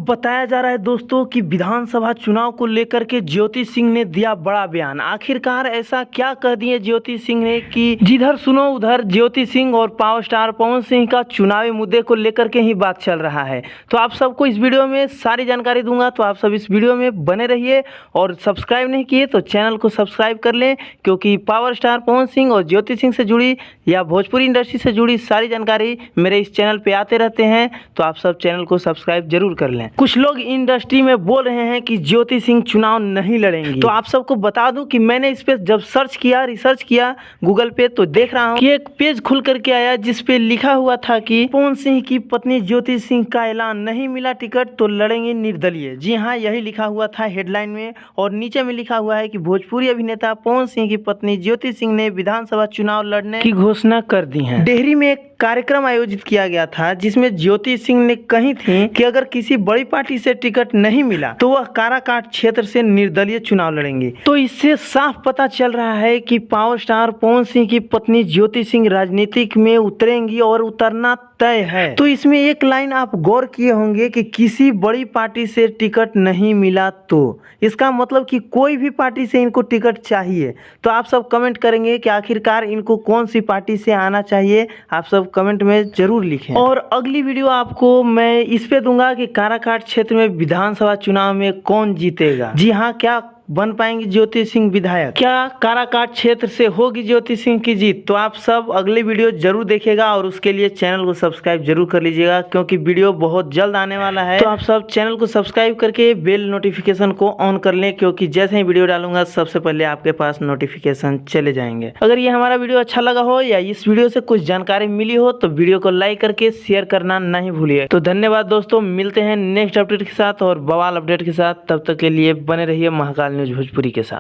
बताया जा रहा है दोस्तों कि विधानसभा चुनाव को लेकर के ज्योति सिंह ने दिया बड़ा बयान। आखिरकार ऐसा क्या कह दिए ज्योति सिंह ने कि जिधर सुनो उधर ज्योति सिंह और पावर स्टार पवन सिंह का चुनावी मुद्दे को लेकर के ही बात चल रहा है। तो आप सबको इस वीडियो में सारी जानकारी दूंगा, तो आप सब इस वीडियो में बने रहिए और सब्सक्राइब नहीं किए तो चैनल को सब्सक्राइब कर लें, क्योंकि पावर स्टार पवन सिंह और ज्योति सिंह से जुड़ी या भोजपुरी इंडस्ट्री से जुड़ी सारी जानकारी मेरे इस चैनल पे आते रहते हैं। तो आप सब चैनल को सब्सक्राइब जरूर कर लें। कुछ लोग इंडस्ट्री में बोल रहे हैं कि ज्योति सिंह चुनाव नहीं लड़ेंगी, तो आप सबको बता दूं कि मैंने इस पे जब रिसर्च किया गूगल पे, तो देख रहा हूं कि एक पेज खुल करके आया जिस पे लिखा हुआ था कि पवन सिंह की पत्नी ज्योति सिंह का ऐलान, नहीं मिला टिकट तो लड़ेंगे निर्दलीय। जी हाँ, यही लिखा हुआ था हेडलाइन में, और नीचे में लिखा हुआ है कि भोजपुरी अभिनेता पवन सिंह की पत्नी ज्योति सिंह ने विधानसभा चुनाव लड़ने की घोषणा कर दी है। डेहरी में एक कार्यक्रम आयोजित किया गया था जिसमें ज्योति सिंह ने कही थी कि अगर किसी बड़ी पार्टी से टिकट नहीं मिला तो वह काराकाट क्षेत्र से निर्दलीय चुनाव लड़ेंगे। तो इससे साफ पता चल रहा है कि पावर स्टार पवन सिंह की पत्नी ज्योति सिंह राजनीतिक में उतरेंगी और उतरना तय है। तो इसमें एक लाइन आप गौर किए होंगे कि किसी बड़ी पार्टी से टिकट नहीं मिला, तो इसका मतलब कि कोई भी पार्टी से इनको टिकट चाहिए। तो आप सब कमेंट करेंगे कि आखिरकार इनको कौन सी पार्टी से आना चाहिए, आप सब कमेंट में जरूर लिखें। और अगली वीडियो आपको मैं इस पे दूंगा कि काराकाट क्षेत्र में विधानसभा चुनाव में कौन जीतेगा। जी हाँ, क्या बन पाएंगी ज्योति सिंह विधायक, क्या काराकाट क्षेत्र से होगी ज्योति सिंह की जीत? तो आप सब अगले वीडियो जरूर देखिएगा और उसके लिए चैनल को सब्सक्राइब जरूर कर लीजिएगा, क्योंकि वीडियो बहुत जल्द आने वाला है। तो आप सब चैनल को सब्सक्राइब करके बेल नोटिफिकेशन को ऑन कर लें, क्योंकि जैसे ही वीडियो डालूंगा सबसे पहले आपके पास नोटिफिकेशन चले जाएंगे। अगर ये हमारा वीडियो अच्छा लगा हो या इस वीडियो से कुछ जानकारी मिली हो तो वीडियो को लाइक करके शेयर करना नहीं भूलिए। तो धन्यवाद दोस्तों, मिलते हैं नेक्स्ट अपडेट के साथ और बवाल अपडेट के साथ। तब तक के लिए बने रहिए महाकाल न्यूज़ भोजपुरी के साथ।